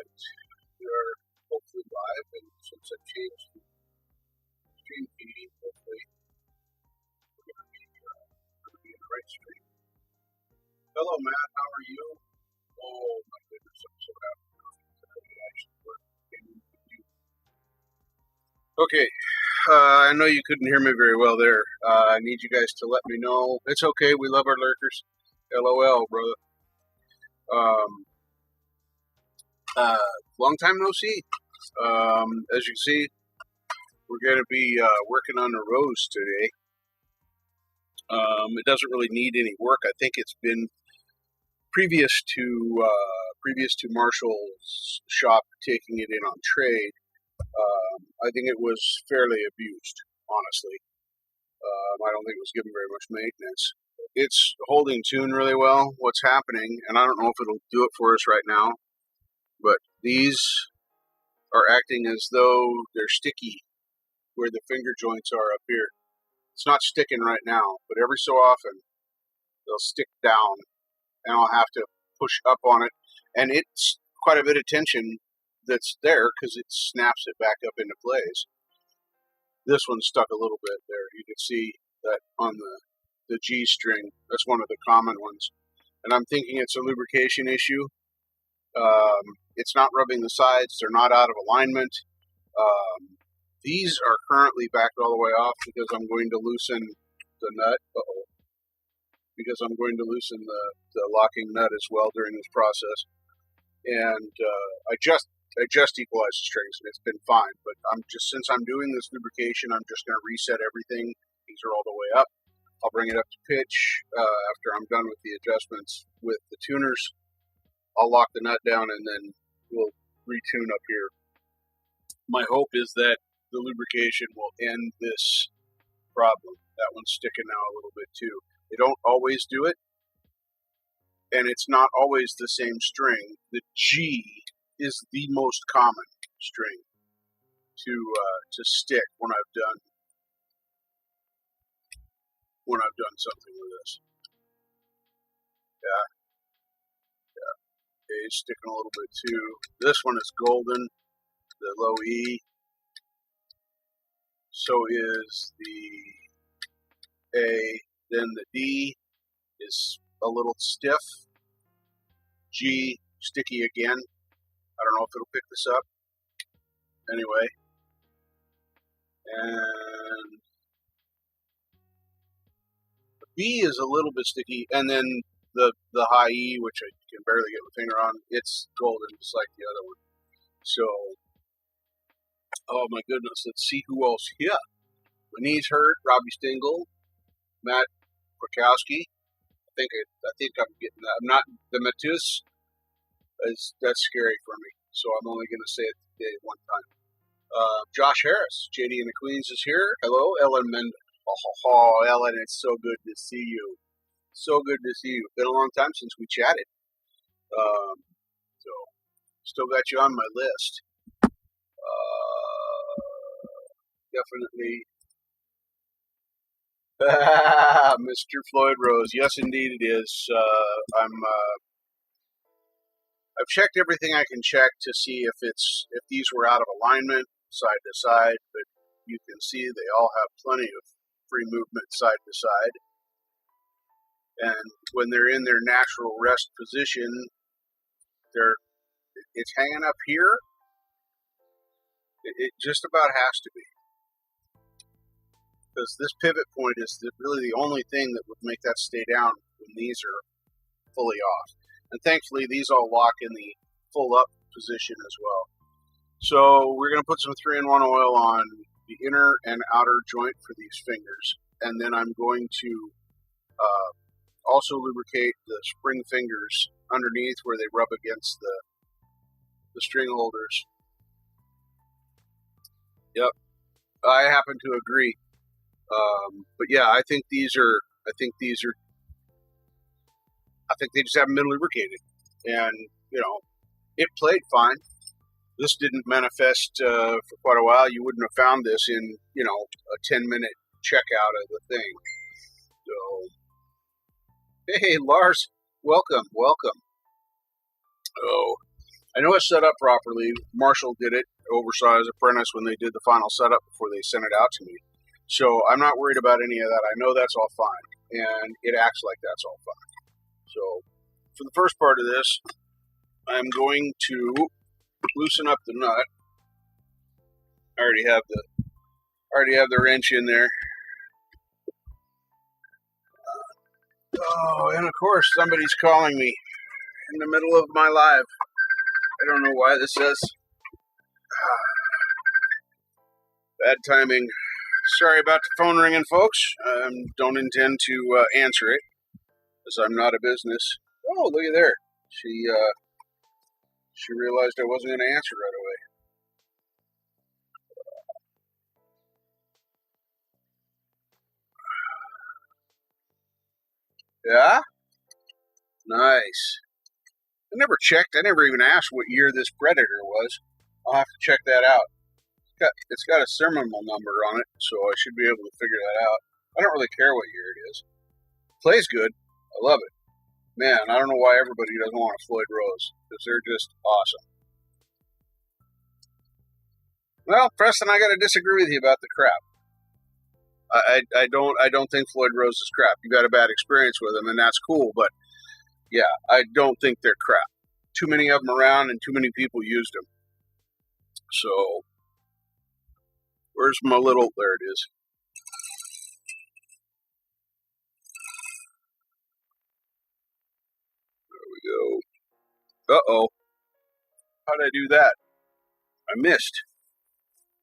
we are hopefully live, and since I changed the stream feed, hopefully we're going to be in the right stream. Hello, Matt. How are you? Oh my goodness, I'm so happy that it actually worked. Okay, I know you couldn't hear me very well there. I need you guys to let me know. It's okay. We love our lurkers. LOL, brother. Long time no see. As you can see, we're going to be working on the rose today. It doesn't really need any work. I think it's been previous to Marshall's shop taking it in on trade. I think it was fairly abused, honestly. I don't think it was given very much maintenance. It's holding tune really well. What's happening, and I don't know if it'll do it for us right now, but these are acting as though they're sticky where the finger joints are up here. It's not sticking right now, but every so often they'll stick down, and I'll have to push up on it, and it's quite a bit of tension that's there because it snaps it back up into place. This one stuck a little bit there. You can see that on the G string. That's one of the common ones, and I'm thinking it's a lubrication issue. It's not rubbing the sides. They're not out of alignment. These are currently backed all the way off because I'm going to loosen the nut. Because I'm going to loosen the locking nut as well during this process. And I just equalized the strings, and it's been fine. But since I'm doing this lubrication, I'm just going to reset everything. These are all the way up. I'll bring it up to pitch after I'm done with the adjustments with the tuners. I'll lock the nut down, and then we'll retune up here. My hope is that the lubrication will end this problem. That one's sticking now a little bit too. They don't always do it, and it's not always the same string. The G is the most common string to stick when I've done something with this. Yeah. Okay, it's sticking a little bit too. This one is golden, the low E. So is the A. Then the D is a little stiff. G, sticky again. I don't know if it'll pick this up. Anyway. And the B is a little bit sticky. And then the high E, which I can barely get my finger on, it's golden just like the other one. So, oh my goodness, let's see who else here. My knees hurt, Robbie Stingle, Matt Krakowski. I think I'm getting that. I'm not, the Matus, that's scary for me. So I'm only going to say it today one time. Josh Harris, JD and the Queens is here. Hello, Ellen Mendez. Oh, Ellen, it's so good to see you. So good to see you. Been a long time since we chatted. So, still got you on my list. Definitely. Mr. Floyd Rose. Yes, indeed it is. I've checked everything I can check to see if these were out of alignment side to side, but you can see they all have plenty of free movement side to side. And when they're in their natural rest position, it's hanging up here. It just about has to be. Because this pivot point is really the only thing that would make that stay down when these are fully off. And thankfully, these all lock in the full up position as well. So we're going to put some 3-in-1 oil on the inner and outer joint for these fingers. And then I'm going to also lubricate the spring fingers underneath where they rub against the string holders. Yep, I happen to agree. But yeah, I think they just haven't been lubricated, and it played fine. This didn't manifest for quite a while. You wouldn't have found this in a 10-minute checkout of the thing. So, hey Lars, welcome. Oh, I know it's set up properly. Marshall did it, oversaw his apprentice when they did the final setup before they sent it out to me. So I'm not worried about any of that. I know that's all fine, and it acts like that's all fine. So for the first part of this, I'm going to loosen up the nut. I already have the wrench in there. Oh, and of course somebody's calling me in the middle of my live. I don't know why this says bad timing. Sorry about the phone ringing, folks. Don't intend to answer it, as I'm not a business. Oh, look at there. She realized I wasn't going to answer right away. Yeah? Nice. I never checked. I never even asked what year this Predator was. I'll have to check that out. It's got a serial number on it, so I should be able to figure that out. I don't really care what year it is. Plays good. I love it. Man, I don't know why everybody doesn't want a Floyd Rose, because they're just awesome. Well, Preston, I got to disagree with you about the crap. I don't think Floyd Rose is crap. You got a bad experience with them, and that's cool. But yeah, I don't think they're crap. Too many of them around, and too many people used them. So where's my little? There it is. There we go. Uh-oh. How did I do that? I missed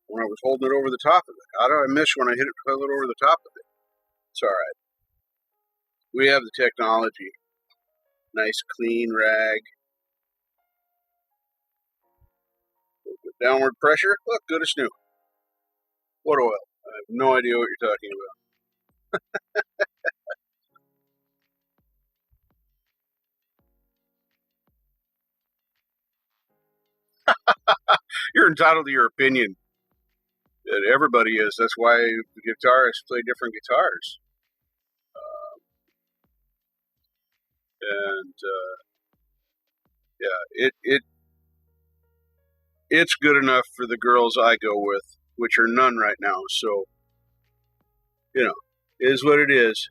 when I was holding it over the top of it. How did I miss when I hit it over the top of it? It's all right. We have the technology. Nice clean rag. Downward pressure. Look, good as new. What oil? I have no idea what you're talking about. You're entitled to your opinion. Everybody is. That's why the guitarists play different guitars. And yeah, it's good enough for the girls I go with, which are none right now. So, you know, it is what it is.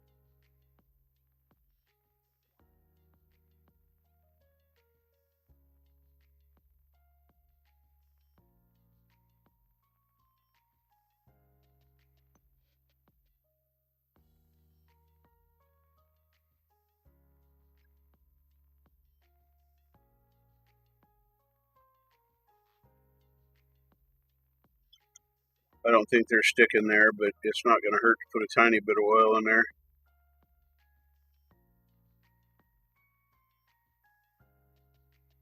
I don't think they're sticking there, but it's not going to hurt to put a tiny bit of oil in there.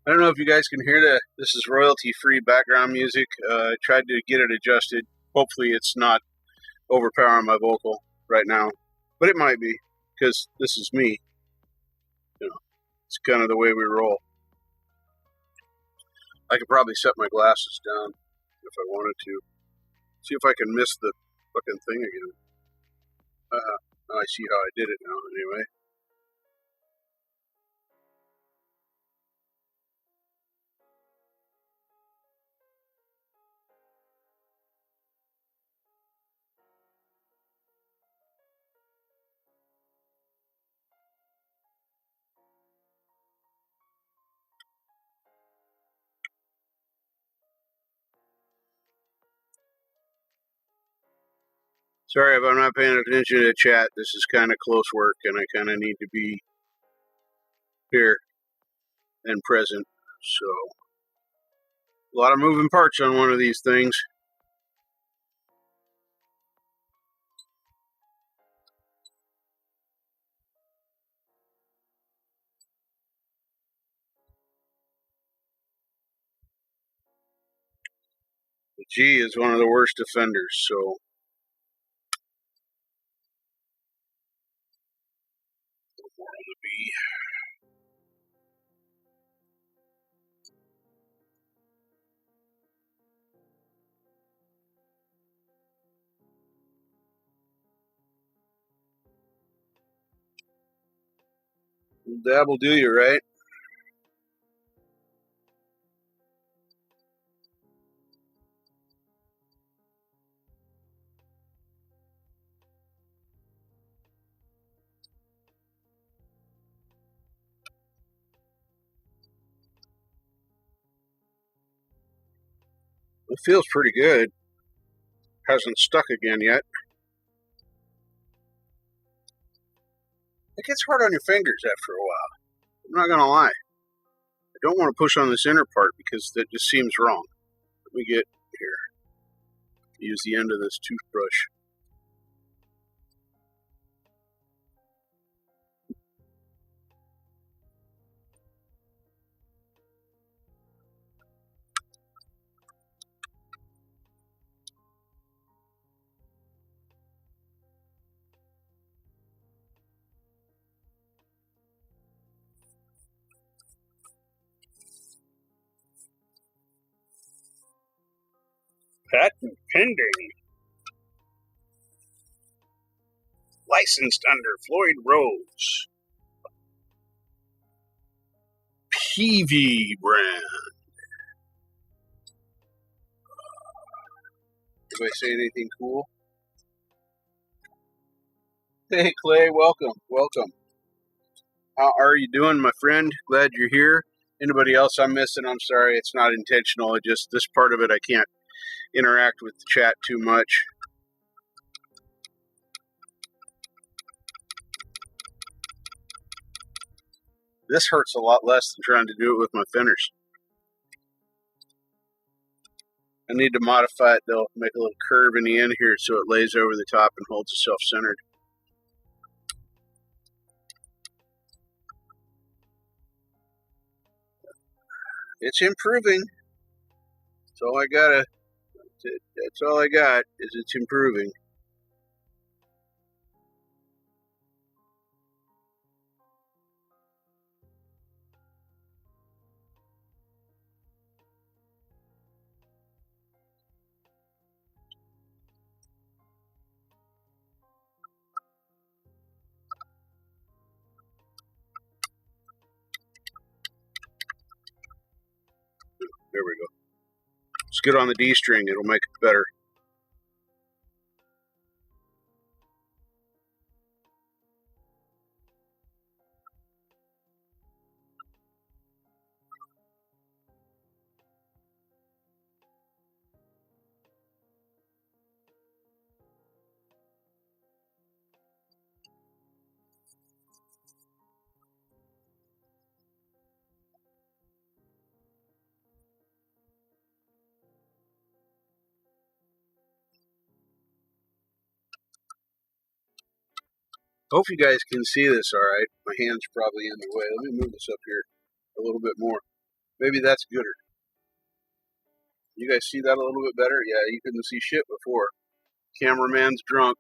I don't know if you guys can hear that. This is royalty-free background music. I tried to get it adjusted. Hopefully it's not overpowering my vocal right now, but it might be, because this is me. You know, it's kind of the way we roll. I could probably set my glasses down if I wanted to. See if I can miss the fucking thing again. I see how I did it now, anyway. Sorry if I'm not paying attention to the chat. This is kind of close work, and I kind of need to be here and present. So, a lot of moving parts on one of these things. The G is one of the worst offenders, so more on the B. Dab will do you, right? It feels pretty good. Hasn't stuck again yet. It gets hard on your fingers after a while. I'm not gonna lie. I don't want to push on this inner part because that just seems wrong. Let me get here. Use the end of this toothbrush. Patent pending. Licensed under Floyd Rose. bevvy brand. Anybody say anything cool? Hey Clay, welcome. How are you doing, my friend? Glad you're here. Anybody else I'm missing? I'm sorry, it's not intentional. It just, this part of it, I can't interact with the chat too much. This hurts a lot less than trying to do it with my fingers. I need to modify it though, make a little curve in the end here so it lays over the top and holds itself centered. It's improving. That's all I gotta, that's all I got, is it's improving. There we go. Let's get on the D string, it'll make it better. Hope you guys can see this all right. My hand's probably in the way. Let me move this up here a little bit more. Maybe that's gooder. You guys see that a little bit better? Yeah, you couldn't see shit before. Cameraman's drunk.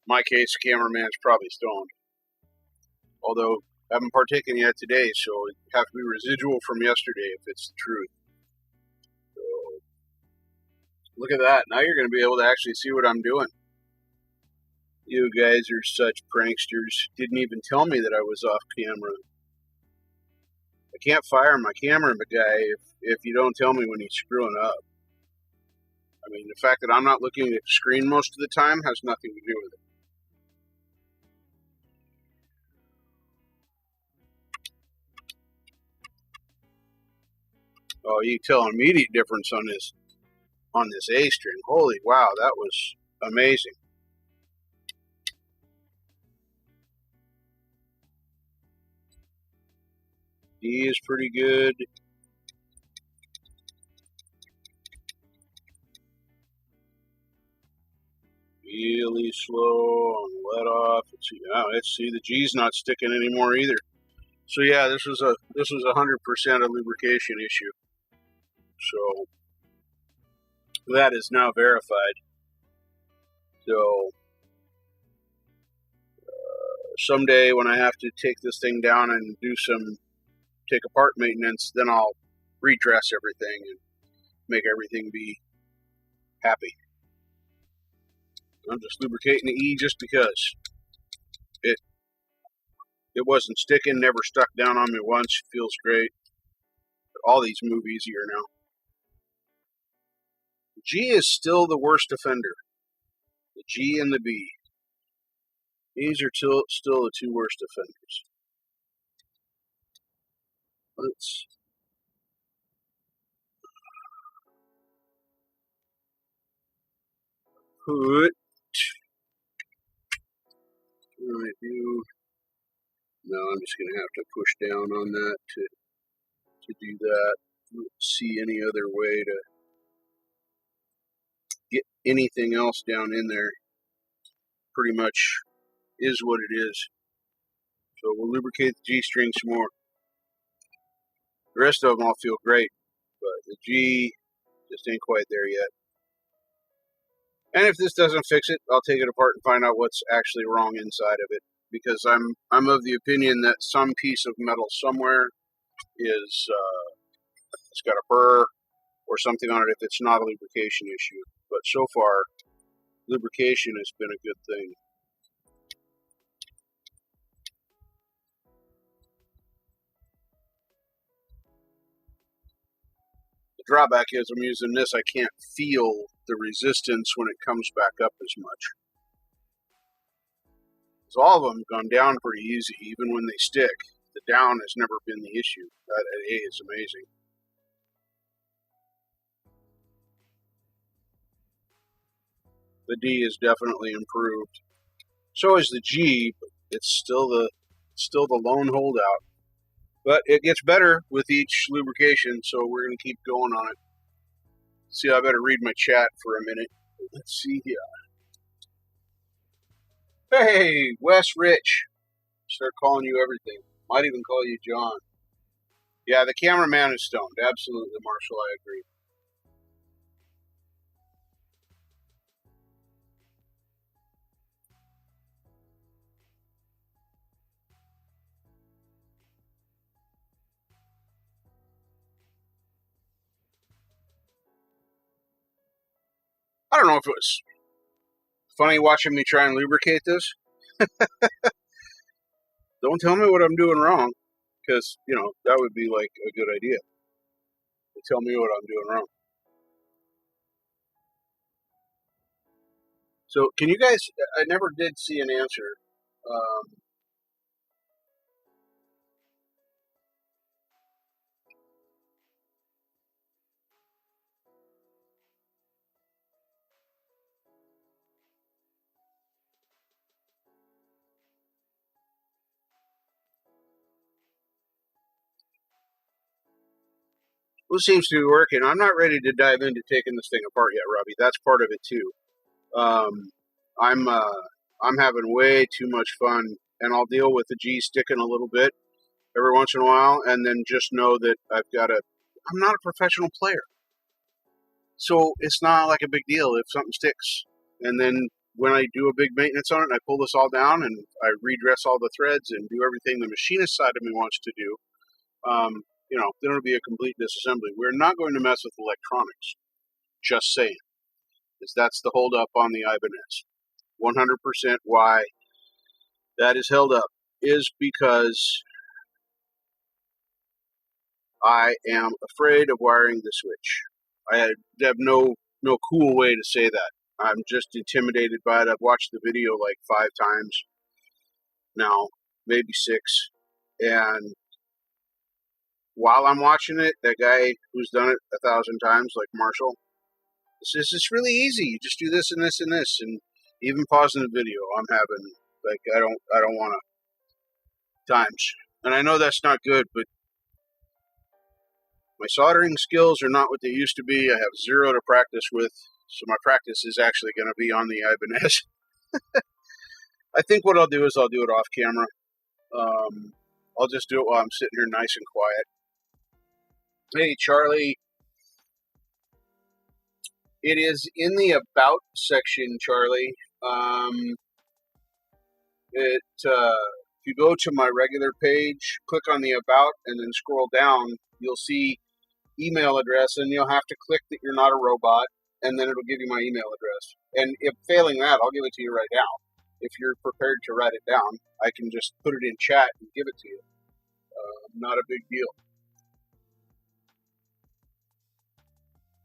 In my case, cameraman's probably stoned. Although, I haven't partaken yet today, so it have to be residual from yesterday if it's the truth. So, look at that. Now you're going to be able to actually see what I'm doing. You guys are such pranksters. Didn't even tell me that I was off camera. I can't fire my camera guy if you don't tell me when he's screwing up. I mean, the fact that I'm not looking at the screen most of the time has nothing to do with it. Oh, you can tell an immediate difference on this A string. Holy wow, that was amazing. D is pretty good. Really slow on let off. Let's see, the G's not sticking anymore either. So yeah, this was 100% a lubrication issue. So that is now verified. So someday when I have to take this thing down and do some take apart maintenance, then I'll redress everything and make everything be happy. I'm just lubricating the E just because it wasn't sticking, never stuck down on me once. Feels great. All these move easier now. G is still the worst offender. The G and the B. These are still the two worst offenders. put, what do I do? No, I'm just going to have to push down on that to do that. I don't see any other way to get anything else down in there. Pretty much is what it is. So we'll lubricate the G-string some more. The rest of them all feel great, but the G just ain't quite there yet. And if this doesn't fix it, I'll take it apart and find out what's actually wrong inside of it. Because I'm of the opinion that some piece of metal somewhere is it's got a burr or something on it if it's not a lubrication issue. But so far, lubrication has been a good thing. The drawback is I'm using this, I can't feel the resistance when it comes back up as much. So all of them have gone down pretty easy, even when they stick. The down has never been the issue. That A is amazing. The D is definitely improved. So is the G, but it's still the lone holdout. But it gets better with each lubrication, so we're going to keep going on it. See, I better read my chat for a minute. Let's see here. Hey, Wes Rich. Start calling you everything. Might even call you John. Yeah, the cameraman is stoned. Absolutely, Marshall, I agree. I don't know if it was funny watching me try and lubricate this. Don't tell me what I'm doing wrong, because, you know, that would be like a good idea. Tell me what I'm doing wrong. So, can you guys, I never did see an answer. What seems to be working? I'm not ready to dive into taking this thing apart yet, Robbie. That's part of it too. I'm having way too much fun, and I'll deal with the G sticking a little bit every once in a while, and then just know that I'm not a professional player. So it's not like a big deal if something sticks. And then when I do a big maintenance on it, and I pull this all down and I redress all the threads and do everything the machinist side of me wants to do, then it'll be a complete disassembly. We're not going to mess with electronics. Just saying. Because that's the hold up on the Ibanez. 100% why that is held up is because I am afraid of wiring the switch. I have no cool way to say that. I'm just intimidated by it. I've watched the video like 5 times now, maybe 6. And while I'm watching it, that guy who's done it 1,000 times, like Marshall, says it's really easy. You just do this and this and this. And even pausing the video, I'm having, like, I don't want to times. And I know that's not good, but my soldering skills are not what they used to be. I have 0 to practice with, so my practice is actually going to be on the Ibanez. I think what I'll do is I'll do it off camera. I'll just do it while I'm sitting here nice and quiet. Hey, Charlie. It is in the About section, Charlie. If you go to my regular page, click on the About, and then scroll down, you'll see email address, and you'll have to click that you're not a robot, and then it'll give you my email address. And if failing that, I'll give it to you right now. If you're prepared to write it down, I can just put it in chat and give it to you. Not a big deal.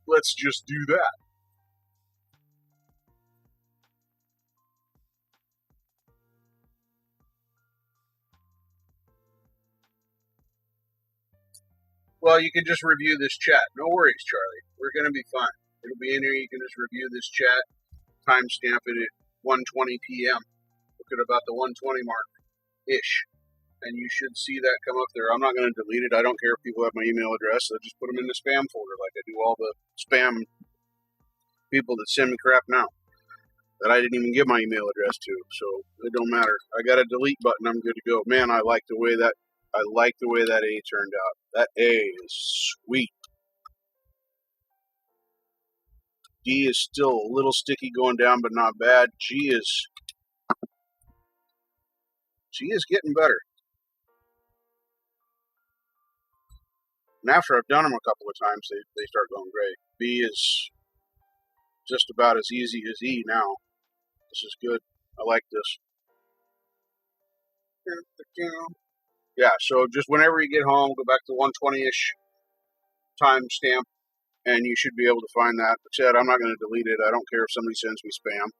Let's just do that. Well, you can just review this chat. No worries, Charlie. We're going to be fine. It'll be in here. You can just review this chat. timestamp it at 1:20 p.m. Look at about the 1:20 mark-ish. And you should see that come up there. I'm not going to delete it. I don't care if people have my email address. I'll just put them in the spam folder like I do all the spam people that send me crap now that I didn't even give my email address to. So it don't matter. I got a delete button. I'm good to go. Man, I like the way that A turned out. That A is sweet. D is still a little sticky going down, but not bad. G is getting better. And after I've done them a couple of times, they start going great. B is just about as easy as E now. This is good. I like this. Yeah, so just whenever you get home, go back to 1:20-ish timestamp, and you should be able to find that. But said, I'm not going to delete it. I don't care if somebody sends me spam.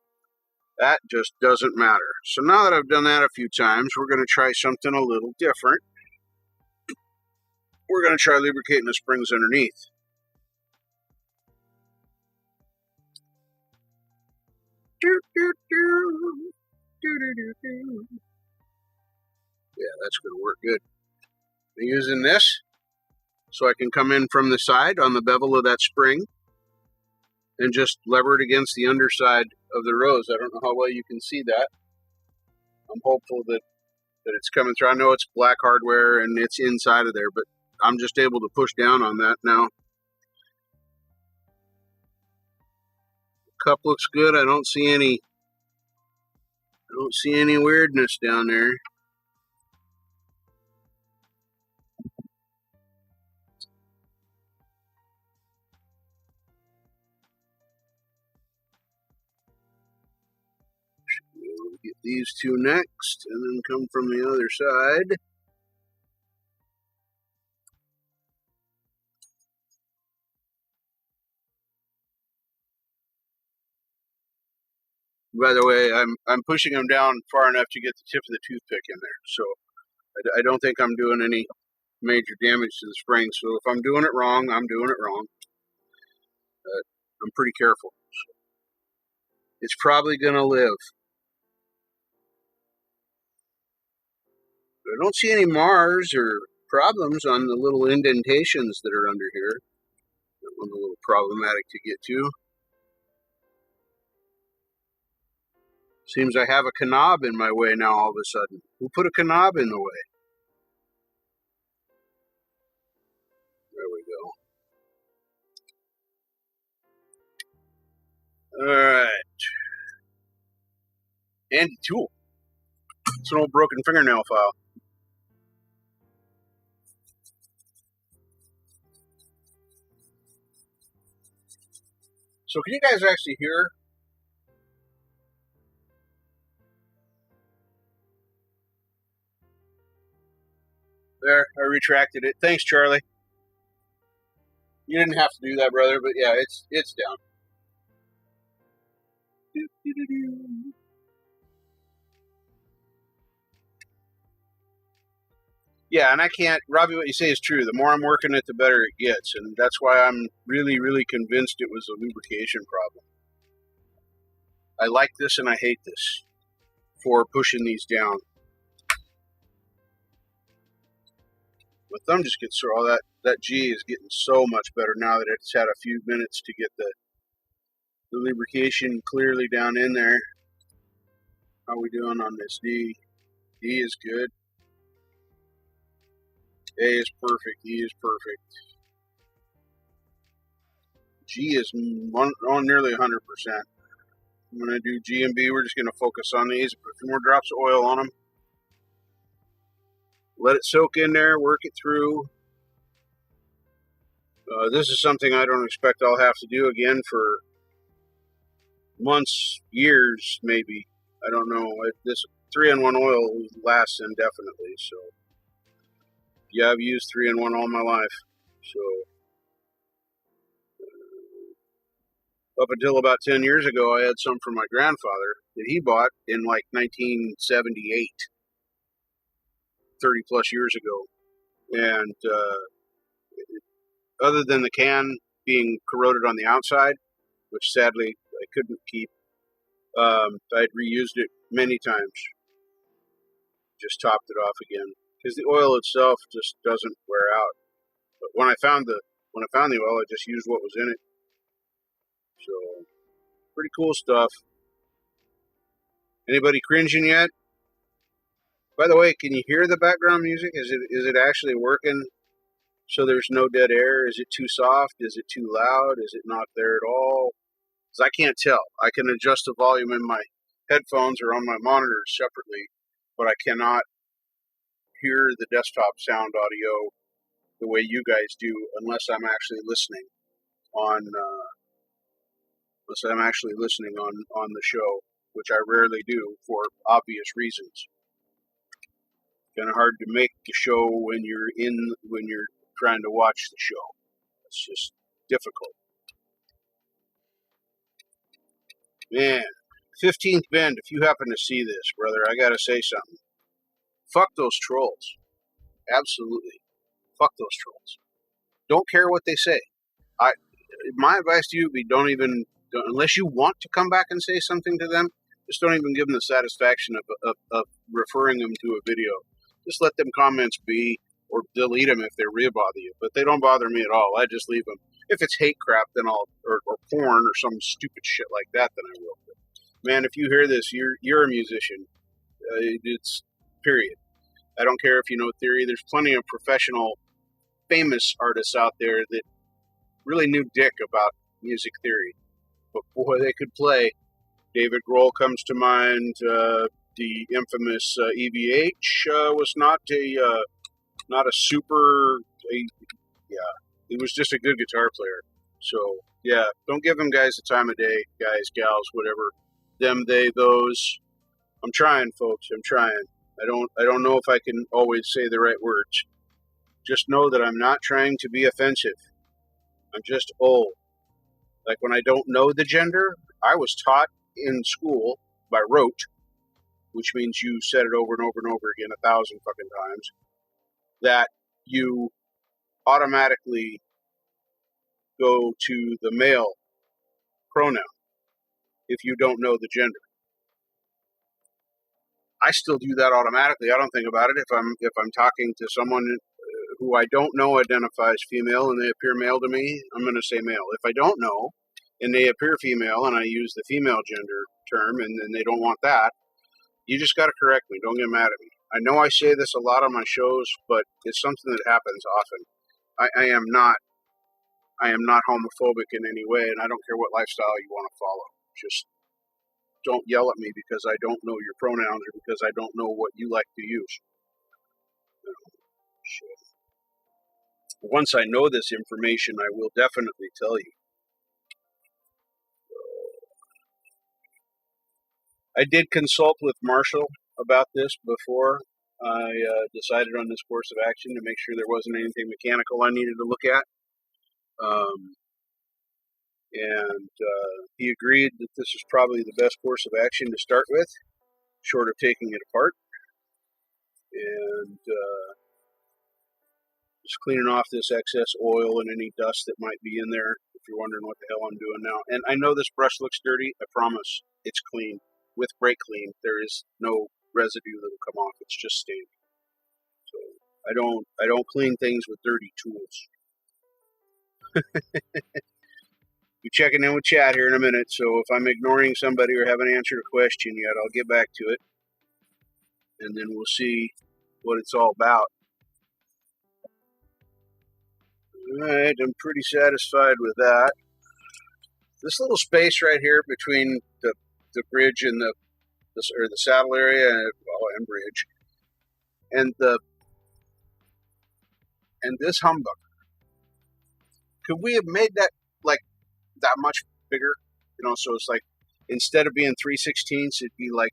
That just doesn't matter. So now that I've done that a few times, we're going to try something a little different. We're going to try lubricating the springs underneath. Yeah, that's going to work good. I'm using this so I can come in from the side on the bevel of that spring and just lever it against the underside of the rose. I don't know how well you can see that. I'm hopeful that it's coming through. I know it's black hardware and it's inside of there, but I'm just able to push down on that now. Cup looks good. I don't see any weirdness down there. We'll get these two next and then come from the other side. By the way, I'm pushing them down far enough to get the tip of the toothpick in there, so I don't think I'm doing any major damage to the spring. So if I'm doing it wrong, I'm doing it wrong. I'm pretty careful. So it's probably going to live. But I don't see any mars or problems on the little indentations that are under here. That one's a little problematic to get to. Seems I have a knob in my way now all of a sudden. Who put a knob in the way? There we go. Alright. Handy tool. It's an old broken fingernail file. So can you guys actually hear? There, I retracted it. Thanks, Charlie. You didn't have to do that, brother, but yeah, it's down. Yeah, and I can't, Robbie, what you say is true. The more I'm working it, the better it gets, and that's why I'm really, really convinced it was a lubrication problem. I like this and I hate this for pushing these down. My thumb just gets through all that. That G is getting so much better now that it's had a few minutes to get the lubrication clearly down in there. How are we doing on this D? D is good. A is perfect. E is perfect. G is on nearly 100%. I'm going to do G and B. We're just going to focus on these. Put a few more drops of oil on them. Let it soak in there. Work it through. This is something I don't expect I'll have to do again for months, years, maybe. I don't know. This 3-in-1 oil lasts indefinitely. So, yeah, I've used 3-in-1 all my life. So, up until about 10 years ago, I had some from my grandfather that he bought in like 1978, 30 plus years ago. And other than the can being corroded on the outside, which sadly I couldn't keep, I'd reused it many times, just topped it off again because the oil itself just doesn't wear out. But when I found the oil, I just used what was in it. So pretty cool stuff. Anybody cringing yet? By the way, can you hear the background music? Is it actually working? So there's no dead air? Is it too soft? Is it too loud? Is it not there at all? Because I can't tell. I can adjust the volume in my headphones or on my monitors separately, but I cannot hear the desktop sound audio the way you guys do unless I'm actually listening on the show, which I rarely do for obvious reasons. Kind of hard to make the show when you're trying to watch the show. It's just difficult. Man, 15th Bend, if you happen to see this, brother, I gotta say something. Fuck those trolls. Absolutely. Fuck those trolls. Don't care what they say. My advice to you would be unless you want to come back and say something to them, just don't even give them the satisfaction of referring them to a video. Just let them comments be, or delete them if they really bother you. But they don't bother me at all. I just leave them. If it's hate crap, then or porn or some stupid shit like that, then I will. But man, if you hear this, you're a musician. It's period. I don't care if you know theory. There's plenty of professional, famous artists out there that really knew dick about music theory. But boy, they could play. David Grohl comes to mind. The infamous EVH was not a super. He was just a good guitar player. So yeah, don't give them guys the time of day, guys, gals, whatever. Them, they, those. I'm trying, folks. I'm trying. I don't know if I can always say the right words. Just know that I'm not trying to be offensive. I'm just old. Like when I don't know the gender, I was taught in school by rote, which means you said it over and over and over again 1,000 fucking times, that you automatically go to the male pronoun if you don't know the gender. I still do that automatically. I don't think about it. If I'm talking to someone who I don't know identifies female and they appear male to me, I'm going to say male. If I don't know and they appear female and I use the female gender term and then they don't want that, you just got to correct me. Don't get mad at me. I know I say this a lot on my shows, but it's something that happens often. I am not homophobic in any way, and I don't care what lifestyle you want to follow. Just don't yell at me because I don't know your pronouns or because I don't know what you like to use. Once I know this information, I will definitely tell you. I did consult with Marshall about this before I decided on this course of action to make sure there wasn't anything mechanical I needed to look at. And he agreed that this is probably the best course of action to start with, short of taking it apart. And just cleaning off this excess oil and any dust that might be in there, if you're wondering what the hell I'm doing now. And I know this brush looks dirty. I promise it's clean. With brake clean, there is no residue that will come off. It's just stained. So I don't clean things with dirty tools. Be checking in with chat here in a minute, so if I'm ignoring somebody or haven't answered a question yet, I'll get back to it. And then we'll see what it's all about. Alright, I'm pretty satisfied with that. This little space right here between the bridge and the saddle area and bridge and this humbucker. Could we have made that like that much bigger? You know, so it's like instead of being 3/16, it'd be like,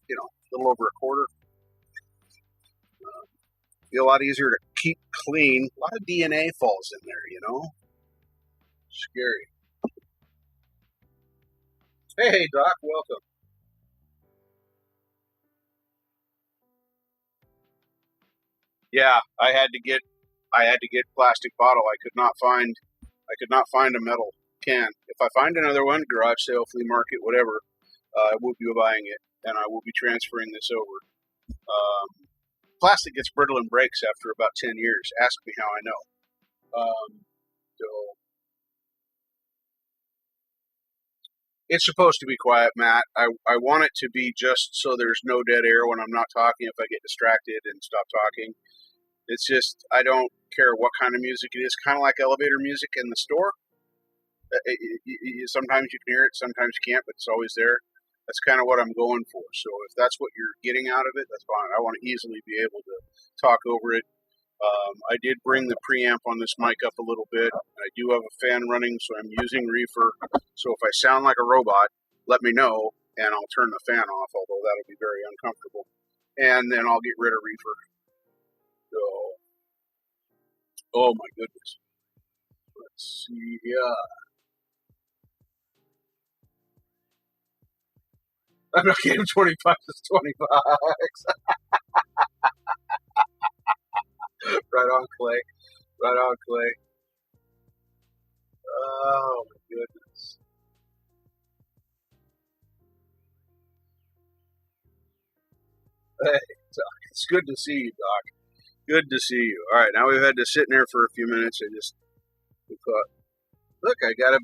you know, a little over a quarter. Be a lot easier to keep clean. A lot of DNA falls in there, you know. Scary. Hey, Doc, welcome. Yeah, I had to get plastic bottle. I could not find a metal can. If I find another one, garage sale, flea market, whatever, I will be buying it, and I will be transferring this over. Plastic gets brittle and breaks after about 10 years. Ask me how I know. So it's supposed to be quiet, Matt. I want it to be just so there's no dead air when I'm not talking. If I get distracted and stop talking, it's just I don't care what kind of music it is. Kind of like elevator music in the store. Sometimes you can hear it, sometimes you can't, but it's always there. That's kind of what I'm going for. So if that's what you're getting out of it, that's fine. I want to easily be able to talk over it. I did bring the preamp on this mic up a little bit. I do have a fan running, so I'm using reefer. So if I sound like a robot, let me know, and I'll turn the fan off, although that'll be very uncomfortable. And then I'll get rid of reefer. So, oh my goodness. Let's see. I'm not getting 25 to 20 bucks. Right on, Clay. Right on, Clay. Oh my goodness. Hey, it's good to see you, Doc. Good to see you. All right, now we've had to sit in there for a few minutes. I just thought, look, I got a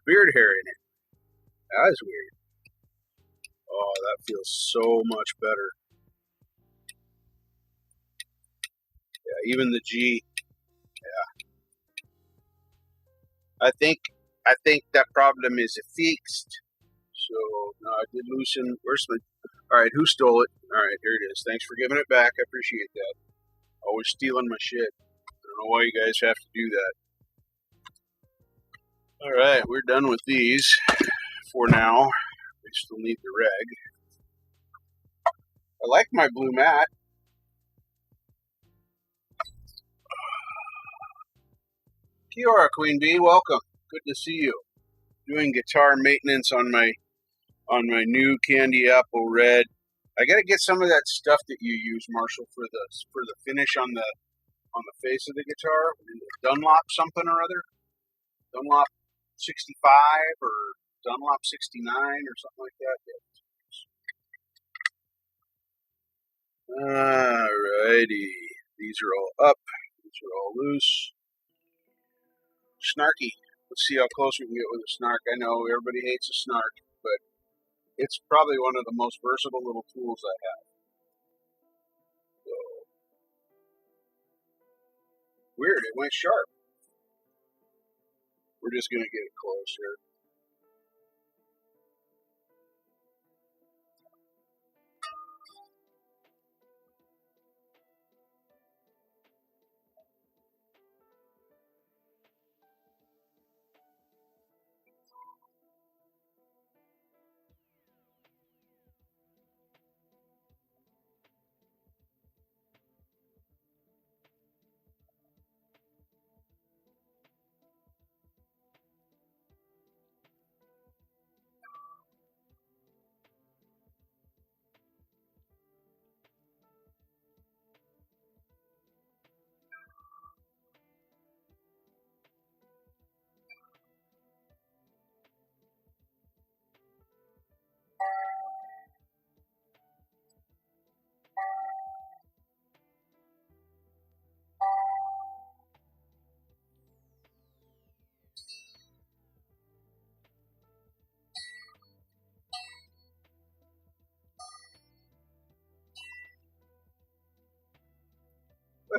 beard hair in it. That was weird. Oh, that feels so much better. Yeah, even the G. Yeah. I think that problem is fixed. So no, I did loosen. Where's my? All right, who stole it? All right, here it is. Thanks for giving it back. I appreciate that. Always stealing my shit. I don't know why you guys have to do that. All right, we're done with these for now. We still need the reg. I like my blue mat. Kiora, Queen Bee, welcome. Good to see you. Doing guitar maintenance on my new Candy Apple Red. I gotta get some of that stuff that you use, Marshall, for the finish on the face of the guitar. Dunlop something or other. Dunlop 65 or Dunlop 69 or something like that. Yeah. Alrighty. These are all up. These are all loose. Snarky. Let's see how close we can get with a snark. I know everybody hates a snark, but it's probably one of the most versatile little tools I have. So, weird, it went sharp. We're just going to get it close here.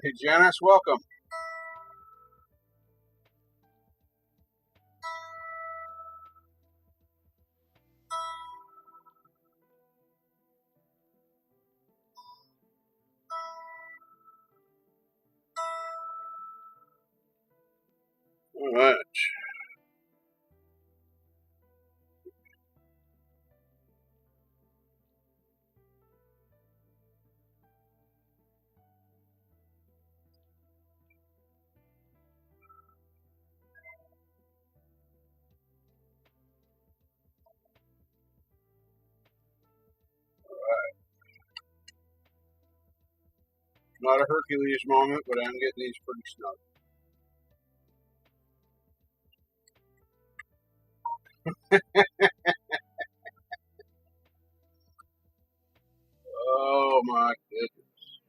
Hey, Janice, welcome. All right. Not a Hercules moment, but I'm getting these pretty snug. my goodness.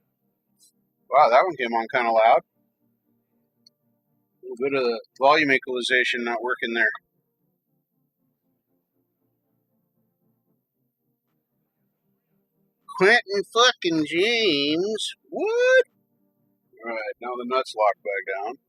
Wow, that one came on kind of loud. A little bit of the volume equalization not working there. Quentin fucking James. What? Alright, now the nuts lock back down.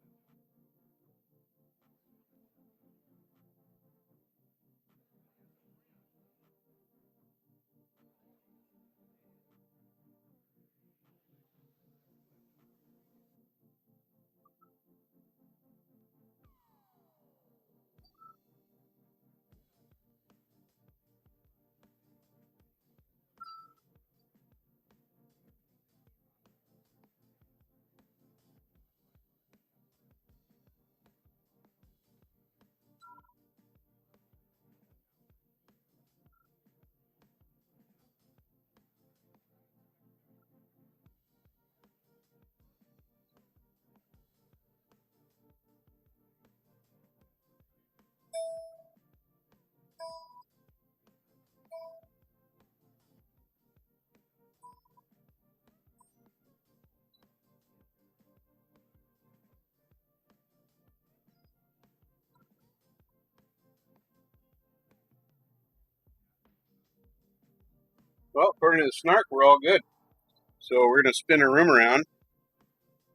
Well, according to the snark, we're all good. So we're going to spin a room around,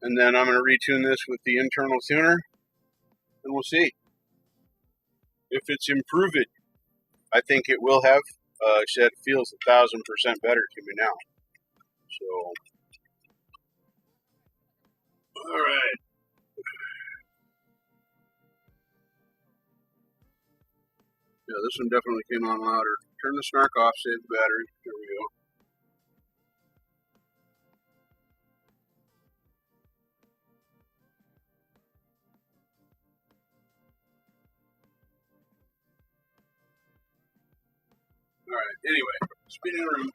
and then I'm going to retune this with the internal tuner, and we'll see if it's improved. I think it will have. Like I said, it feels 1,000% better to me now. So, all right. Yeah, this one definitely came on louder. Turn the snark off, save the battery. There we go. All right. Anyway, spinning room.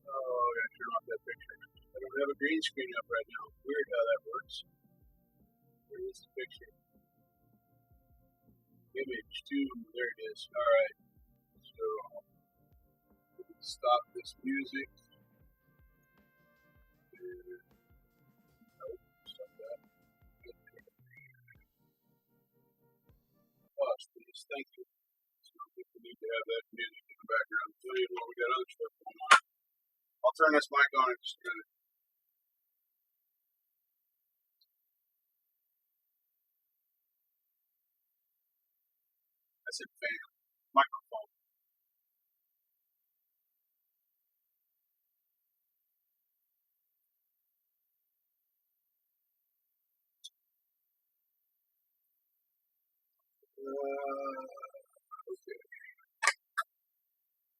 Oh, I gotta turn off that picture. I don't have a green screen up right now. Weird how that works. Where is the picture? Image 2. There it is. All right. So stop this music. Nope. Stop that. Pause, please. Thank you. So we need to have that music in the background. Tell you what, we got other stuff going on. I'll turn this mic on in just a minute. I said fan. Microphone. Okay.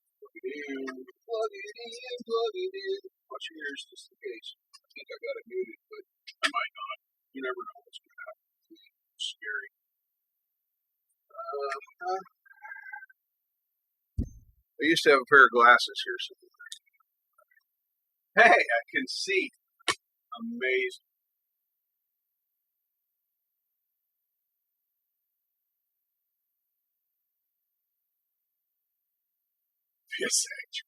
Plug it in. Plug it in. Plug it in. Watch your ears just in case. I think I got it muted, but I might not. You never know what's going to happen. It's scary. I used to have a pair of glasses here somewhere. Hey, I can see. Amazing. PSH.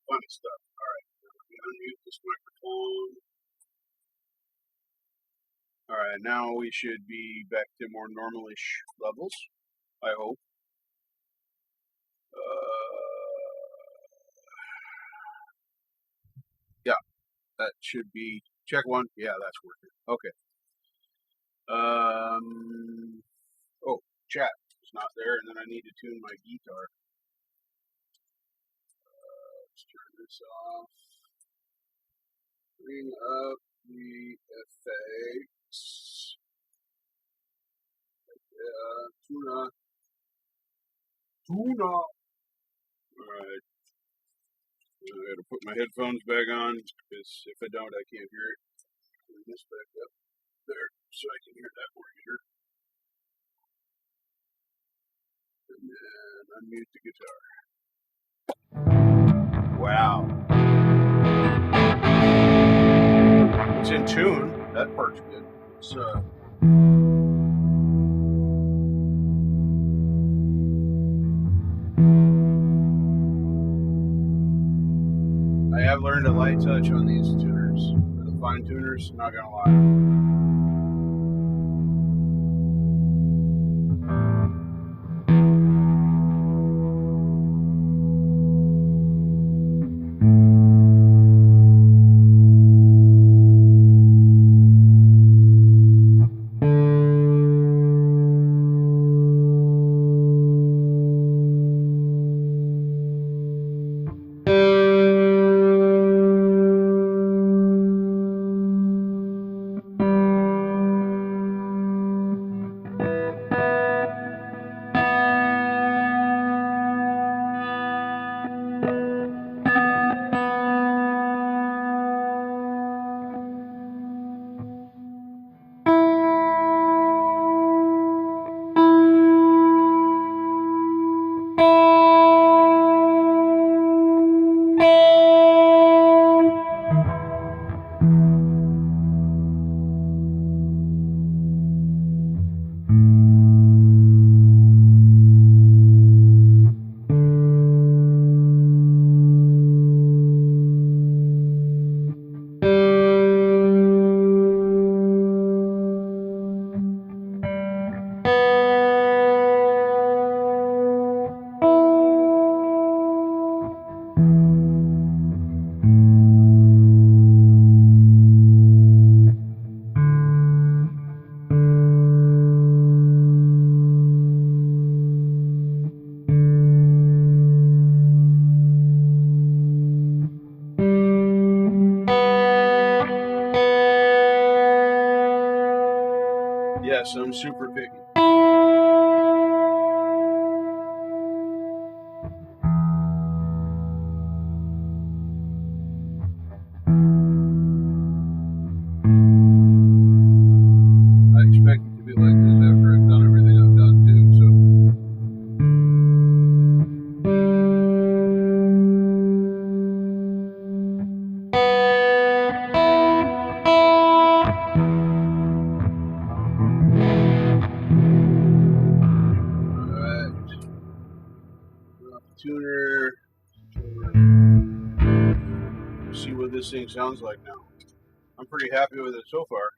Funny stuff. All right. Let me unmute this microphone. All right. Now we should be back to more normalish levels. I hope. Yeah, that should be check one. Yeah, that's working. Okay. Oh, chat is not there, and then I need to tune my guitar. Let's turn this off. Bring up the effects. Tuna. Alright. I gotta put my headphones back on, because if I don't, I can't hear it. Turn this back up there, so I can hear that more here. And then unmute the guitar. Wow. It's in tune. That part's good. It's have learned a light touch on these tuners, the fine tuners, not gonna lie. Yes, I'm super picky. I expect it to be like this after I've done everything I've done too, so. Alright. Tuner. See what this thing sounds like now. I'm pretty happy with it so far.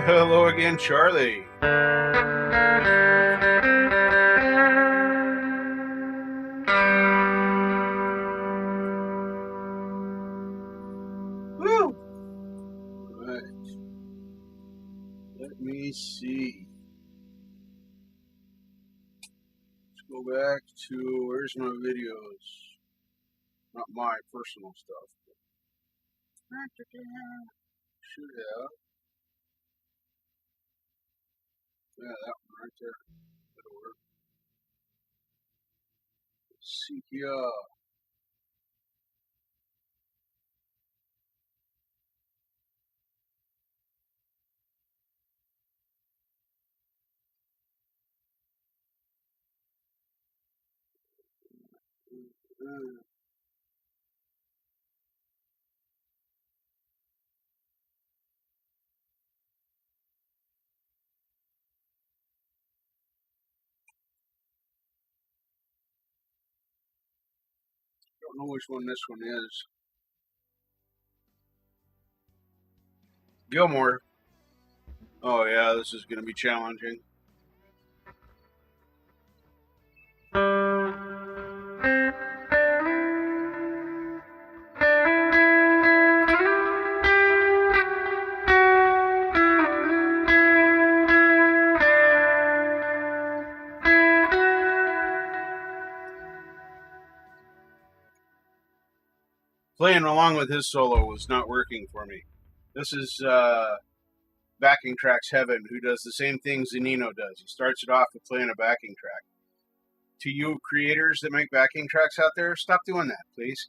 Hello again, Charlie. Woo! Alright. Let me see. Let's go back to, where's my videos? Not my personal stuff. Should have. Yeah, that one right there. That'll work. Let's see here. Don't know which one this one is. Gilmore. Oh yeah, this is going to be challenging. Playing along with his solo was not working for me. This is backing tracks heaven, who does the same thing Zanino does. He starts it off with playing a backing track. To you creators that make backing tracks out there, stop doing that, please.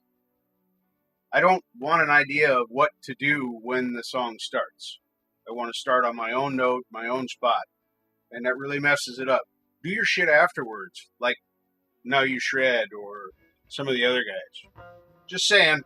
I don't want an idea of what to do when the song starts. I want to start on my own note, my own spot, and that really messes it up. Do your shit afterwards, like Now You Shred or some of the other guys. Just saying.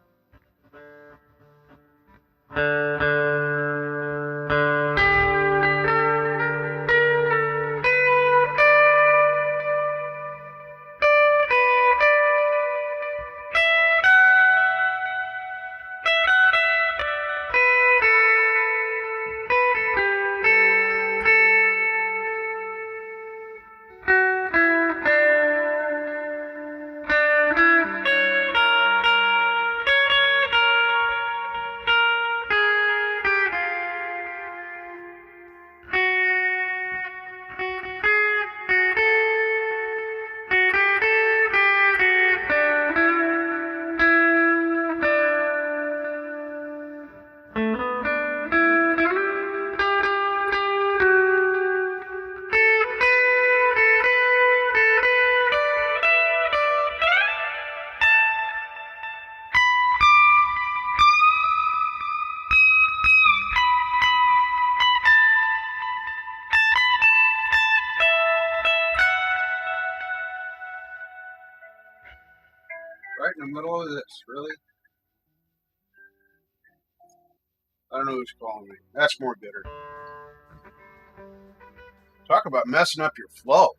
Right in the middle of this, really? I don't know who's calling me. That's more bitter. Talk about messing up your flow.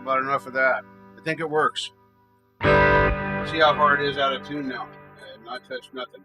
about enough of that. I think it works. See how far it is out of tune now. I have not touched nothing.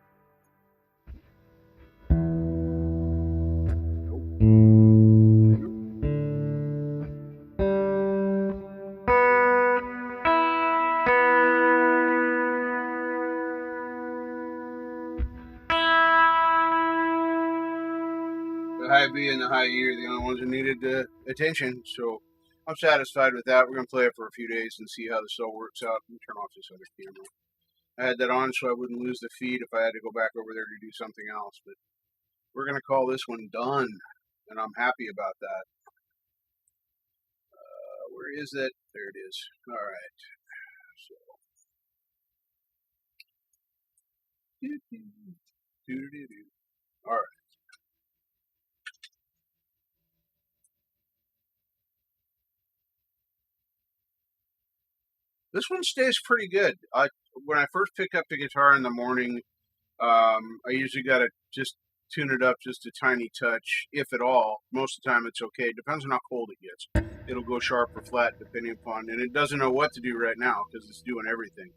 The high B and the high E are the only ones that needed attention, so I'm satisfied with that. We're going to play it for a few days and see how this all works out. Let me turn off this other camera. I had that on so I wouldn't lose the feed if I had to go back over there to do something else, but we're going to call this one done, and I'm happy about that. Where is it? There it is. All right. So. All right. This one stays pretty good. When I first pick up the guitar in the morning, I usually got to just tune it up just a tiny touch, if at all. Most of the time it's okay. Depends on how cold it gets. It'll go sharp or flat depending upon, and it doesn't know what to do right now because it's doing everything.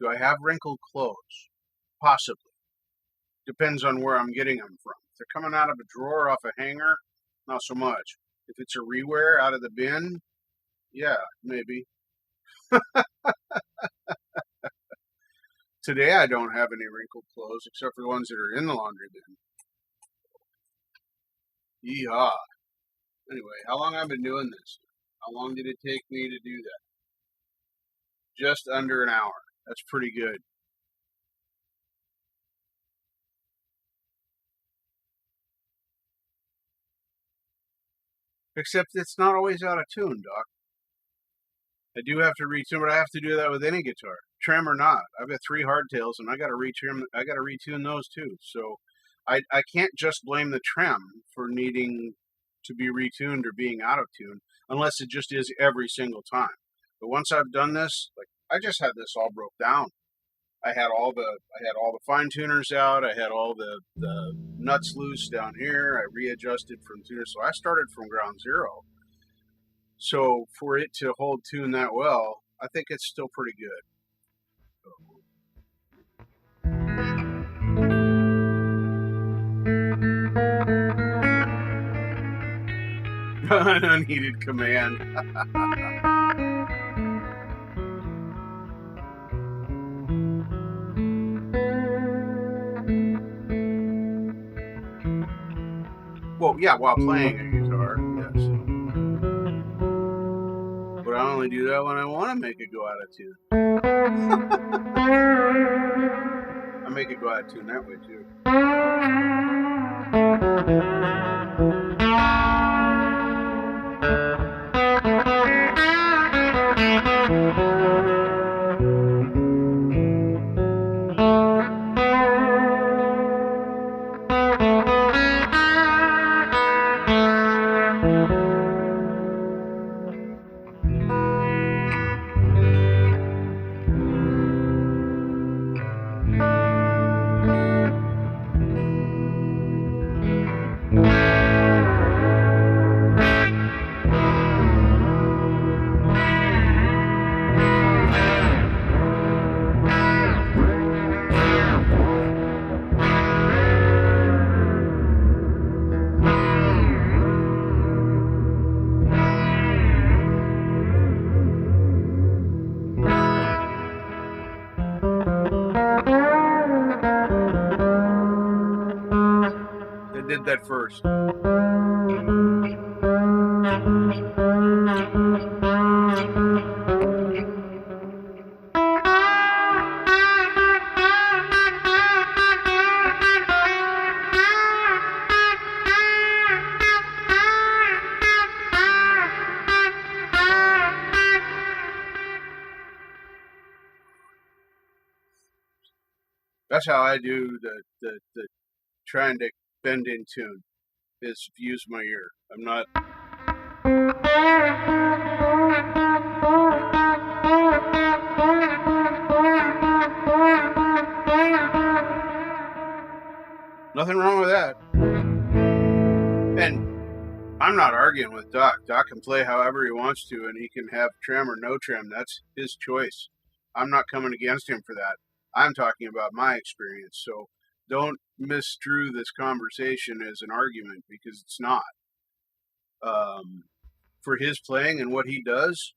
Do I have wrinkled clothes? Possibly. Depends on where I'm getting them from. If they're coming out of a drawer off a hanger, not so much. If it's a rewear out of the bin, yeah, maybe. Today I don't have any wrinkled clothes except for the ones that are in the laundry bin. Yeehaw. Anyway, how long have I been doing this? How long did it take me to do that? Just under an hour. That's pretty good. Except it's not always out of tune, Doc. I do have to retune, but I have to do that with any guitar, trem or not. I've got 3 hardtails, and I got to retune those too. So I can't just blame the trem for needing to be retuned or being out of tune, unless it just is every single time. But once I've done this, like I just had this all broke down. I had all the fine tuners out. I had all the nuts loose down here. I readjusted from tuners, so I started from ground zero. So for it to hold tune that well, I think it's still pretty good. An unneeded command. Well, yeah, while playing a guitar, yes. But I only do that when I want to make it go out of tune. I make it go out of tune that way too. Did that first. That's how I do the trying to bend in tune, is use my ear. I'm not. Nothing wrong with that. And I'm not arguing with Doc. Doc can play however he wants to, and he can have trim or no trim. That's his choice. I'm not coming against him for that. I'm talking about my experience. So don't misdrew this conversation as an argument, because it's not. For his playing and what he does,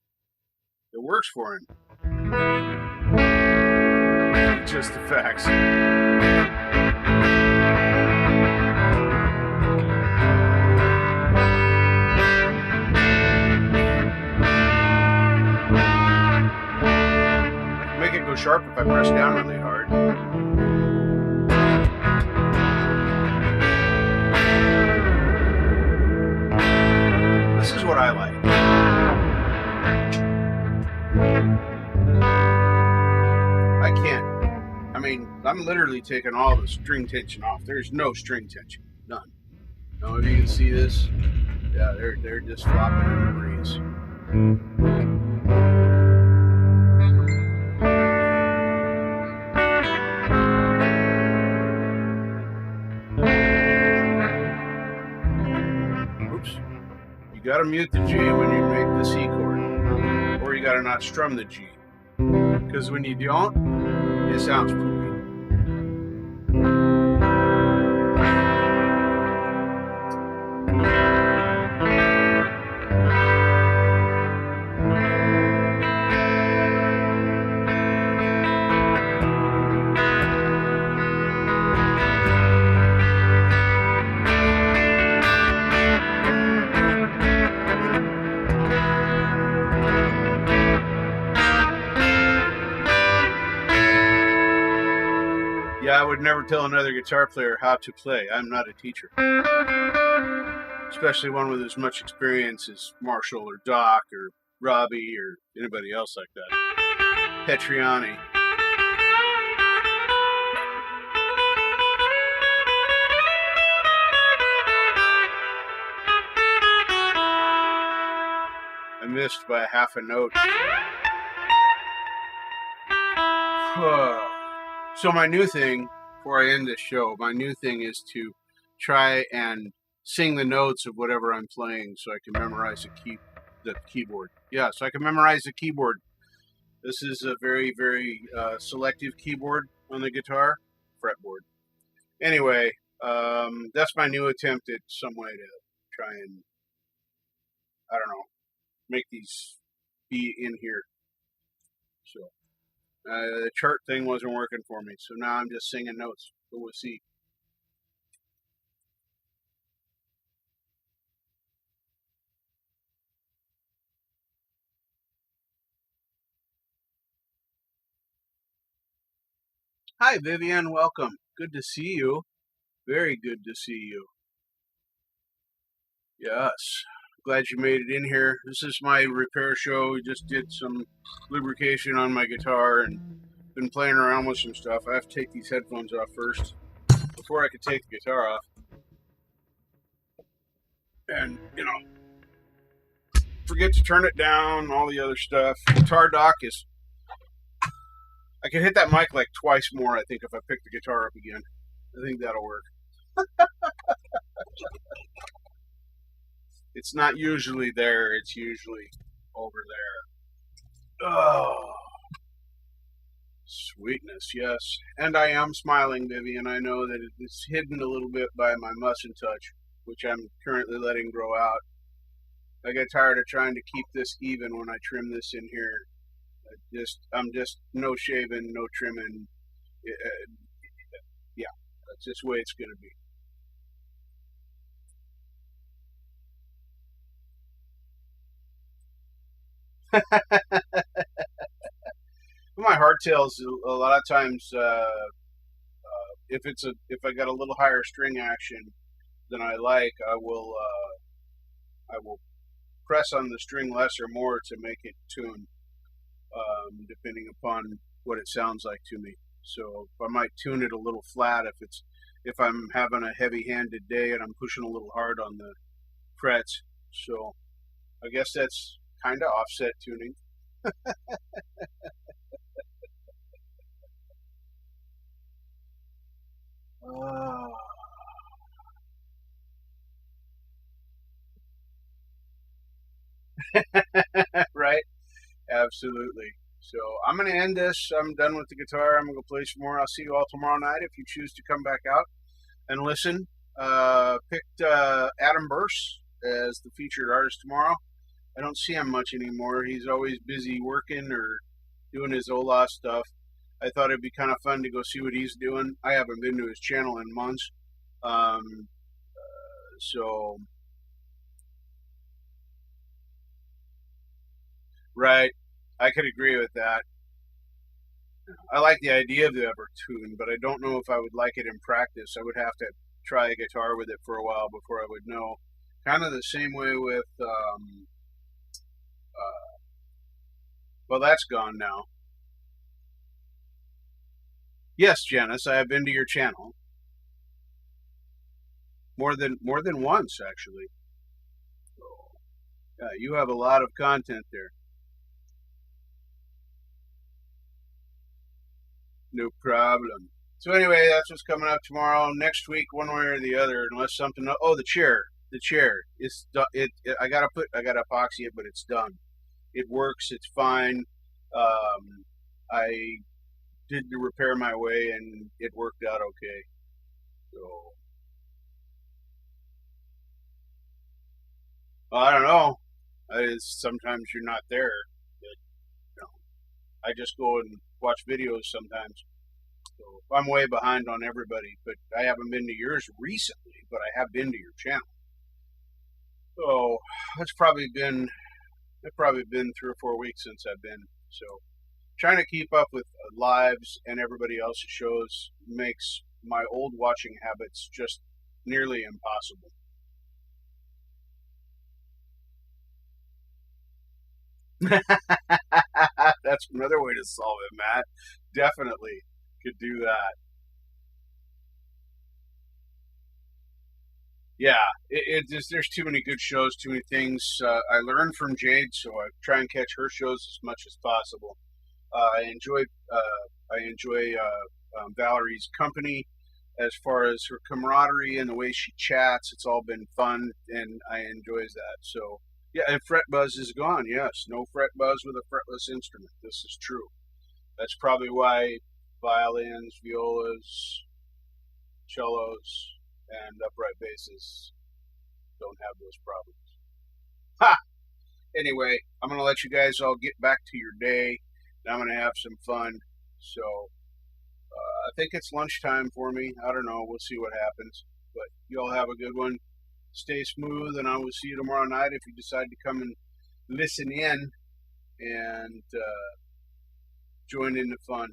it works for him. Just the facts. Make it go sharp if I press down really hard. This is what I like. I can't. I mean, I'm literally taking all the string tension off. There's no string tension. None. Now, if you can see this, yeah, they're just flopping in the breeze. Oops. You gotta mute the G when you make the C chord, or you gotta not strum the G, because when you don't, it sounds poopy. Yeah, I would never tell another guitar player how to play. I'm not a teacher. Especially one with as much experience as Marshall or Doc or Robbie or anybody else like that. Petriani. I missed by a half a note. So my new thing, before I end this show, my new thing is to try and sing the notes of whatever I'm playing so I can memorize the keyboard. Yeah, so I can memorize the keyboard. This is a very, very selective keyboard on the guitar, fretboard. Anyway, that's my new attempt at some way to try and, I don't know, make these be in here. So the chart thing wasn't working for me, so now I'm just singing notes, but we'll see. Hi, Vivian. Welcome. Good to see you. Very good to see you. Yes. Glad you made it in here. This is my repair show. We just did some lubrication on my guitar and been playing around with some stuff. I have to take these headphones off first before I can take the guitar off. And, forget to turn it down, all the other stuff. Guitar dock is... I can hit that mic like twice more, I think, if I pick the guitar up again. I think that'll work. It's not usually there. It's usually over there. Oh, sweetness, yes. And I am smiling, Vivian. I know that it's hidden a little bit by my mustard touch, which I'm currently letting grow out. I get tired of trying to keep this even when I trim this in here. I'm just no shaving, no trimming. Yeah, that's just the way it's going to be. My hardtails, a lot of times, if I got a little higher string action than I like, I will press on the string less or more to make it tune, depending upon what it sounds like to me. So I might tune it a little flat if I'm having a heavy-handed day and I'm pushing a little hard on the frets. So I guess that's kind of offset tuning. Right? Absolutely. So I'm going to end this. I'm done with the guitar. I'm going to go play some more. I'll see you all tomorrow night if you choose to come back out and listen. Picked Adam Burse as the featured artist tomorrow. I don't see him much anymore. He's always busy working or doing his Ola stuff. I thought it'd be kind of fun to go see what he's doing. I haven't been to his channel in months. Um, so, right, I could agree with that. I like the idea of the Evertune, but I don't know if I would like it in practice. I would have to try a guitar with it for a while before I would know. Kind of the same way with, well, that's gone now. Yes, Janice, I have been to your channel more than once, actually. Yeah, you have a lot of content there. No problem. So anyway, that's what's coming up tomorrow. Next week, one way or the other, unless something. Oh, the chair. The chair. It's I gotta epoxy it, but it's done. It works. It's fine. I did the repair my way, and it worked out okay. So I don't know. Sometimes you're not there. But, you know, I just go and watch videos sometimes. So I'm way behind on everybody, but I haven't been to yours recently, but I have been to your channel. So it's probably been 3 or 4 weeks since I've been. So trying to keep up with lives and everybody else's shows makes my old watching habits just nearly impossible. That's another way to solve it, Matt. Definitely could do that. Yeah, it just there's too many good shows, too many things. I learn from Jade, so I try and catch her shows as much as possible. I enjoy Valerie's company as far as her camaraderie and the way she chats. It's all been fun, and I enjoys that. So yeah, and fret buzz is gone. Yes, no fret buzz with a fretless instrument. This is true. That's probably why violins, violas, cellos, and upright basses don't have those problems. Ha! Anyway, I'm going to let you guys all get back to your day. And I'm going to have some fun. So I think it's lunchtime for me. I don't know. We'll see what happens. But you all have a good one. Stay smooth, and I will see you tomorrow night if you decide to come and listen in and join in the fun.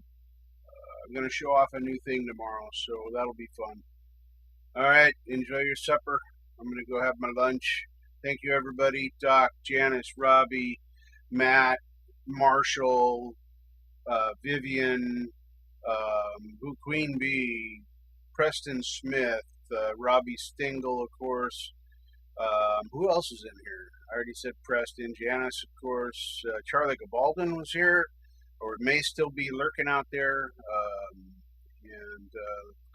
I'm going to show off a new thing tomorrow, so that'll be fun. All right, enjoy your supper. I'm going to go have my lunch. Thank you, everybody. Doc, Janice, Robbie, Matt, Marshall, Vivian, Queen Bee, Preston Smith, Robbie Stingle, of course. Who else is in here? I already said Preston. Janice, of course. Charlie Gabaldon was here, or may still be lurking out there. And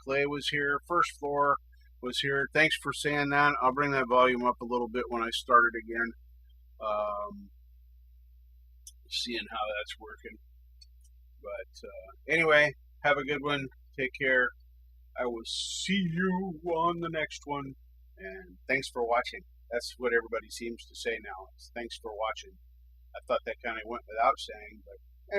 Clay was here. First Floor was here. Thanks for saying that. I'll bring that volume up a little bit when I start it again. Seeing how that's working. But anyway, have a good one. Take care. I will see you on the next one. And thanks for watching. That's what everybody seems to say now. It's thanks for watching. I thought that kind of went without saying, but